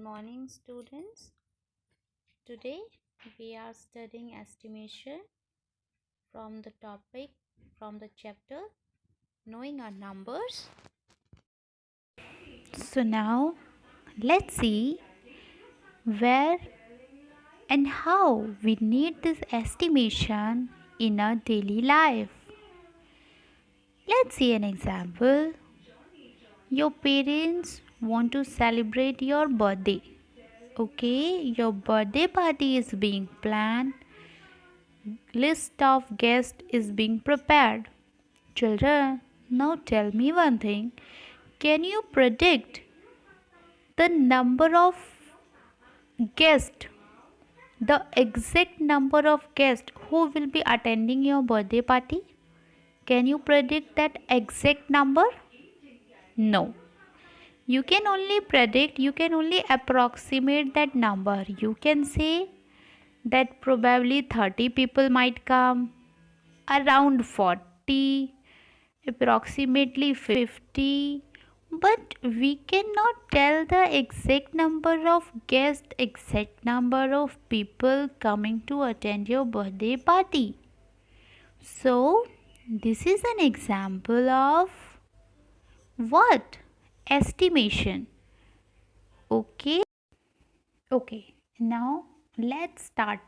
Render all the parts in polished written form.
morning, students. Today we are studying estimation from the chapter Knowing Our Numbers. So now let's see where and how we need this estimation in our daily life. Let's see an example. Your parents want to celebrate your birthday. Okay, your birthday party is being planned. List of guests is being prepared. Children, now tell me one thing. Can you predict the number of guests, the exact number of guests who will be attending your birthday party? Can you predict that exact number? No. You can only predict, you can only approximate that number. You can say that probably 30 people might come, around 40, approximately 50, but we cannot tell the exact number of guests, exact number of people coming to attend your birthday party. So this is an example of what? Estimation. Okay, now let's start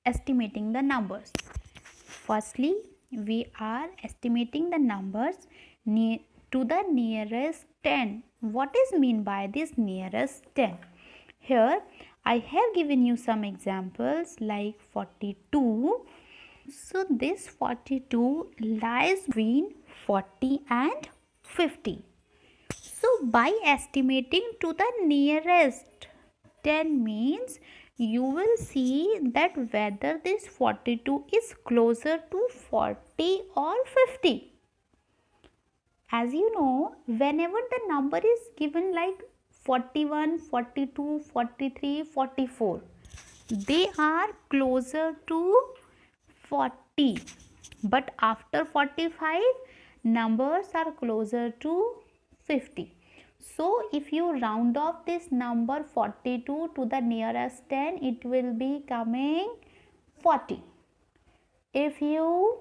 estimating the numbers. Firstly, we are estimating the numbers to the nearest 10. What is mean by this nearest 10? Here I have given you some examples like 42. So this 42 lies between 40 and 50. So by estimating to the nearest 10 means you will see that whether this 42 is closer to 40 or 50. As you know, whenever the number is given like 41, 42, 43, 44, they are closer to 40. But after 45, numbers are closer to 50. So if you round off this number 42 to the nearest 10, it will be coming 40. If you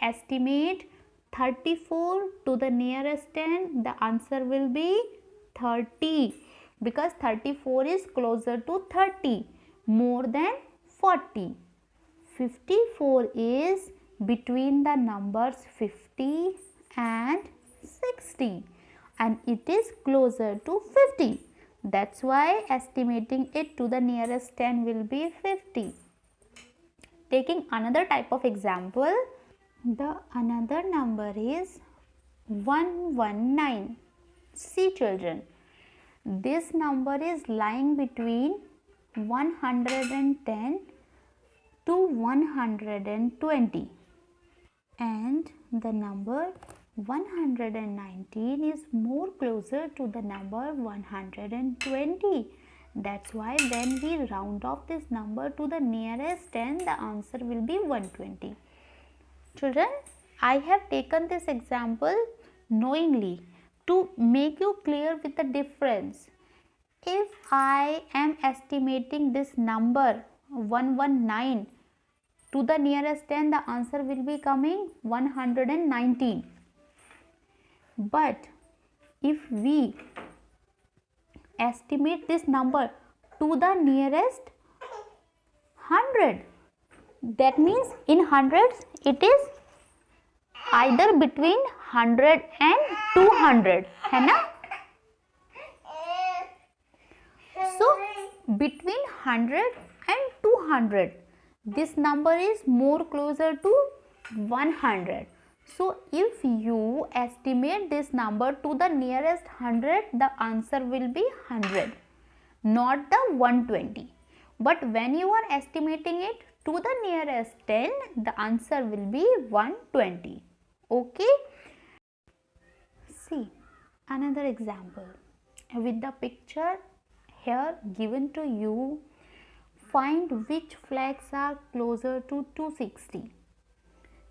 estimate 34 to the nearest 10, the answer will be 30 because 34 is closer to 30, more than 40. 54 is between the numbers 50 and 60 and it is closer to 50. That's why estimating it to the nearest 10 will be 50. Taking another type of example, the another number is 119. See children, this number is lying between 110 to 120 and the number 119 is more closer to the number 120. That's why when we round off this number to the nearest 10, the answer will be 120. Children, I have taken this example knowingly to make you clear with the difference. If I am estimating this number 119 to the nearest 10, the answer will be coming 119. But if we estimate this number to the nearest 100, that means in hundreds it is either between 100 and 200, है ना? So between 100 and 200, this number is more closer to 100. So if you estimate this number to the nearest 100, the answer will be 100, not the 120. But when you are estimating it to the nearest 10, the answer will be 120. Okay. See another example with the picture here given to you. Find which flags are closer to 260.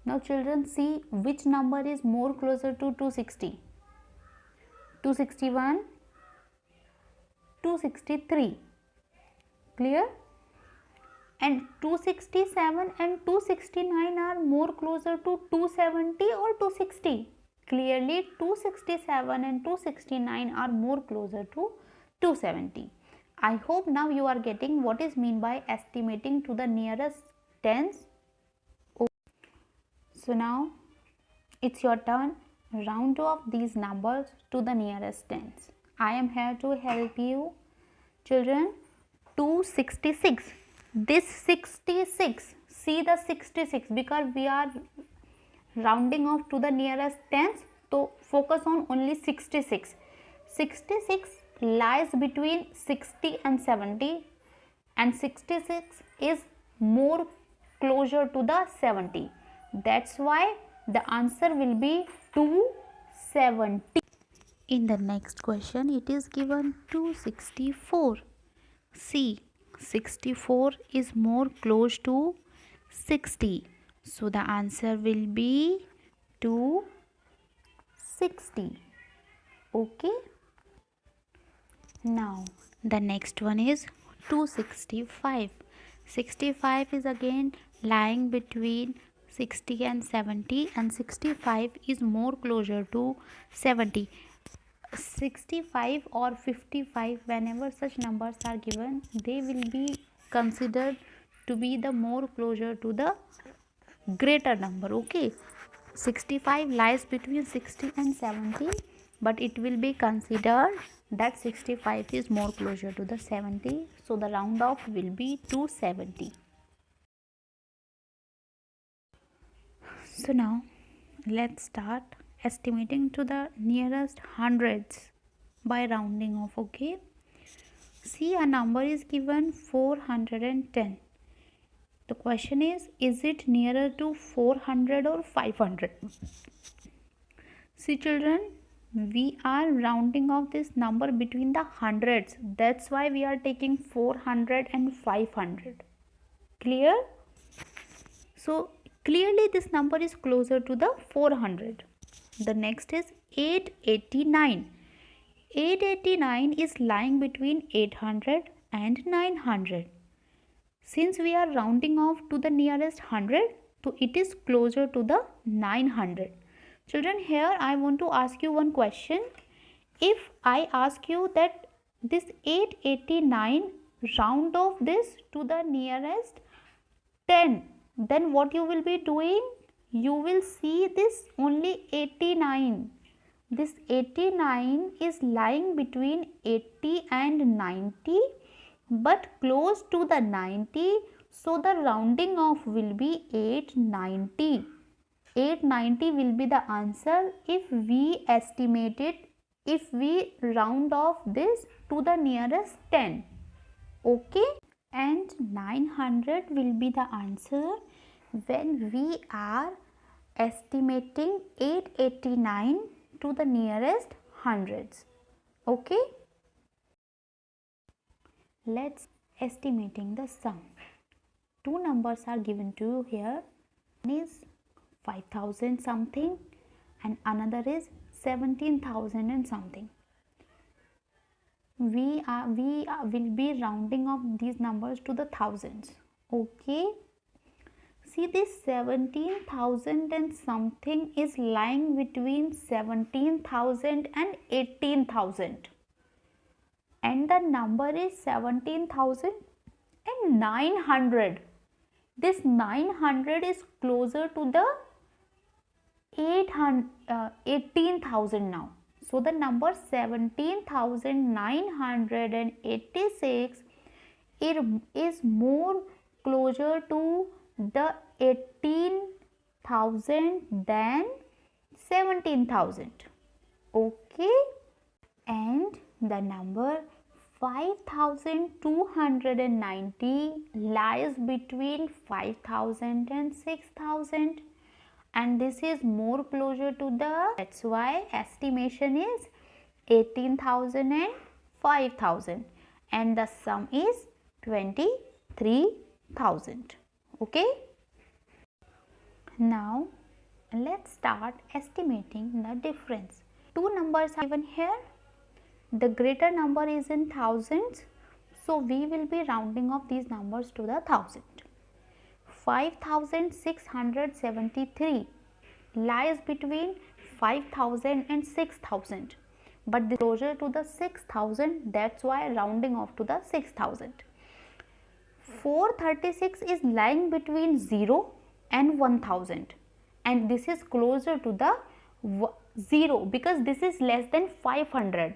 Now children, see which number is more closer to 260. 261, 263. Clear? And 267 and 269 are more closer to 270 or 260? Clearly 267 and 269 are more closer to 270. I hope now you are getting what is mean by estimating to the nearest tens. So now it's your turn. Round off these numbers to the nearest tens. I am here to help you. Children, 266. This 66. See the 66 because we are rounding off to the nearest tens. So focus on only 66. 66 lies between 60 and 70, and 66 is more closer to the 70. That's why the answer will be 270. In the next question, it is given 264. See, 64 is more close to 60. So the answer will be 260. Okay. Now the next one is 265. 65 is again lying between 60 and 70, and 65 is more closer to 70. 65 or 55, whenever such numbers are given, they will be considered to be the more closer to the greater number. Okay, 65 lies between 60 and 70, but it will be considered that 65 is more closer to the 70, so the round off will be 270. So now let's start estimating to the nearest hundreds by rounding off. Okay, see, a number is given 410. The question is it nearer to 400 or 500? See children, we are rounding off this number between the hundreds. That's why we are taking 400 and 500. Clear? So clearly this number is closer to the 400. The next is 889. 889 is lying between 800 and 900. Since we are rounding off to the nearest 100, so it is closer to the 900. Children, here I want to ask you one question. If I ask you that this 889, round off this to the nearest 10, then what you will be doing? You will see this only 89. This 89 is lying between 80 and 90, but close to the 90, so the rounding off will be 890. 890 will be the answer if we estimate it, if we round off this to the nearest 10. Okay, and 900 will be the answer when we are estimating 889 to the nearest hundreds. Okay, let's estimating the sum. Two numbers are given to you here. One is 5000 something and another is 17,000 and something. We will be rounding off these numbers to the thousands. Okay, see, this 17,000 and something is lying between 17,000 and 18,000, and the number is 17,900. This 900 is closer to the 18,000 now. So the number 17,986 is more closer to the 18,000 than 17,000. Okay, and the number 5,290 lies between 5,000 and 6,000, and this is more closer to the, that's why estimation is 18,000 and 5,000, and the sum is 23,000. Okay, now let's start estimating the difference. Two numbers are given here. The greater number is in thousands, so we will be rounding off these numbers to the thousand. 5673 lies between 5000 and 6000, but this is closer to the 6000, that's why rounding off to the 6000. 436 is lying between 0 and 1000, and this is closer to the 0 because this is less than 500.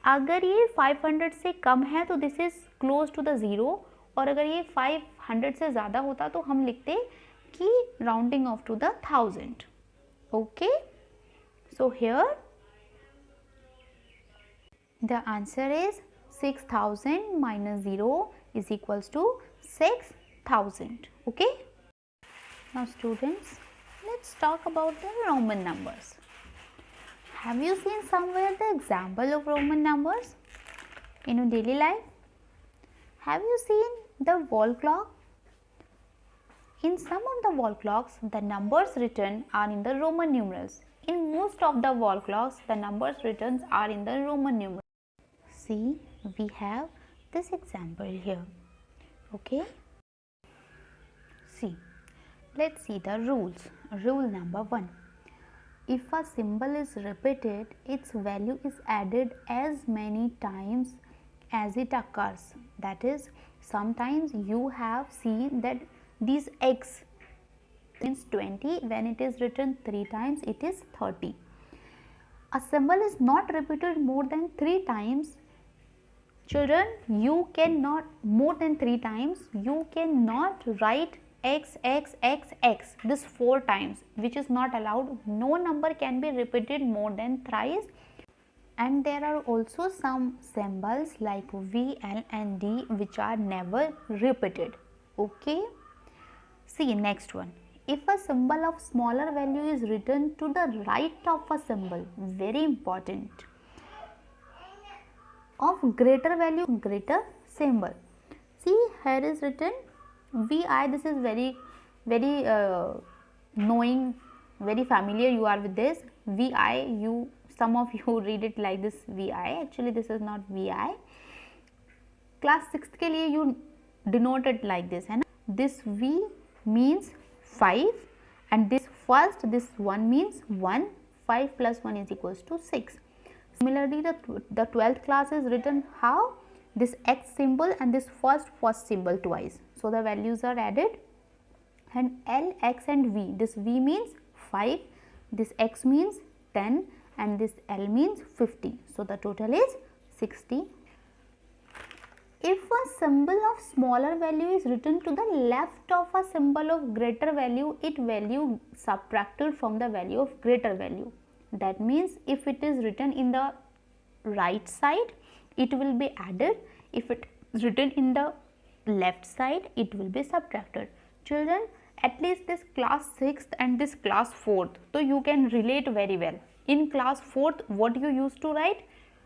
अगर ये 500 से कम है तो this is close to the 0, और अगर ये 500 से ज़्यादा होता तो हम लिखते कि rounding off to the 1000. Okay, so here the answer is 6000 minus 0 is equals to 6000. Okay, now students, let's talk about the Roman numbers. Have you seen somewhere the example of Roman numbers in your daily life? Have you seen the wall clock? In some of the wall clocks, the numbers written are in the Roman numerals. In most of the wall clocks, the numbers written are in the Roman numerals. See, we have this example here. Okay? See, let's see the rules. Rule number 1. If a symbol is repeated, its value is added as many times as it occurs. That is, sometimes you have seen that this x means 20, when it is written 3 times it is 30. A symbol is not repeated more than 3 times. Children, you cannot, more than 3 times, you cannot write x x x x this 4 times, which is not allowed. No number can be repeated more than thrice. And there are also some symbols like V, L and D which are never repeated. Okay, see next one. If a symbol of smaller value is written to the right of a symbol, very important, of greater value, greater symbol. See, here is written VI. This is very knowing, very familiar you are with this VI. You, some of you read it like this VI. Actually this is not VI. Class 6th के लिए you denote it like this, है ना. This V means 5 and this first, this 1 means 1. 5 plus 1 is equals to 6. Similarly, the 12th class is written how? This X symbol and this first symbol twice. So the values are added, and L, X and V. This V means 5, this X means 10 and this L means 50. So the total is 60. If a symbol of smaller value is written to the left of a symbol of greater value, its value subtracted from the value of greater value. That means if it is written in the right side, it will be added. If it is written in the left side, it will be subtracted. Children, at least this class 6th and this class 4th, so you can relate very well. In class 4th, what you used to write?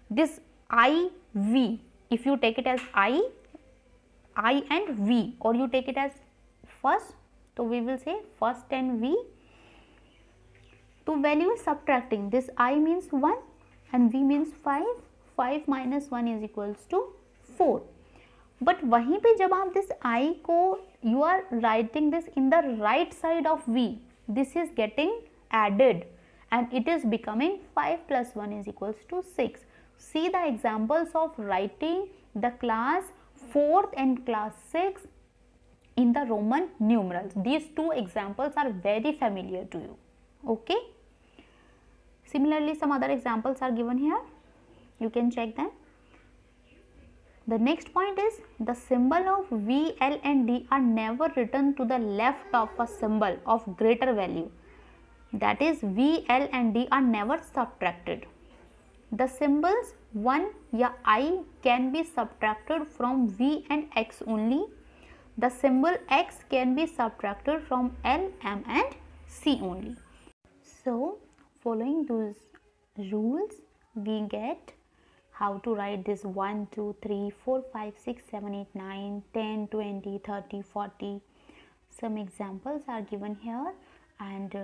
This I, V. If you take it as I and V, or you take it as first, so we will say first and V. So value is subtracting. This I means 1 and V means 5. 5 minus 1 is equals to 4. But वहीं पे जब आप this I को you are writing this in the right side of V, this is getting added and it is becoming 5 plus 1 is equals to 6. See the examples of writing the class 4th and class 6th in the Roman numerals. These two examples are very familiar to you. Okay. Similarly, some other examples are given here. You can check them. The next point is the symbol of V, L and D are never written to the left of a symbol of greater value. That is, V, L and D are never subtracted. The symbols 1 या I can be subtracted from V and X only. The symbol X can be subtracted from L, M and C only. So, following those rules, we get how to write this 1, 2, 3, 4, 5, 6, 7, 8, 9, 10, 20, 30, 40. Some examples are given here, and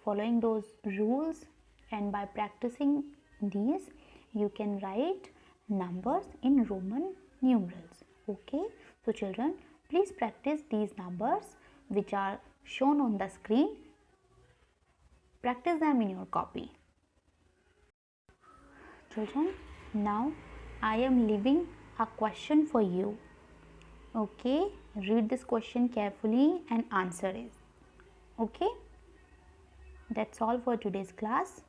following those rules and by practicing these, you can write numbers in Roman numerals. Okay, so children, please practice these numbers which are shown on the screen. Practice them in your copy. Children, now I am leaving a question for you. Okay, read this question carefully and answer it. Okay, that's all for today's class.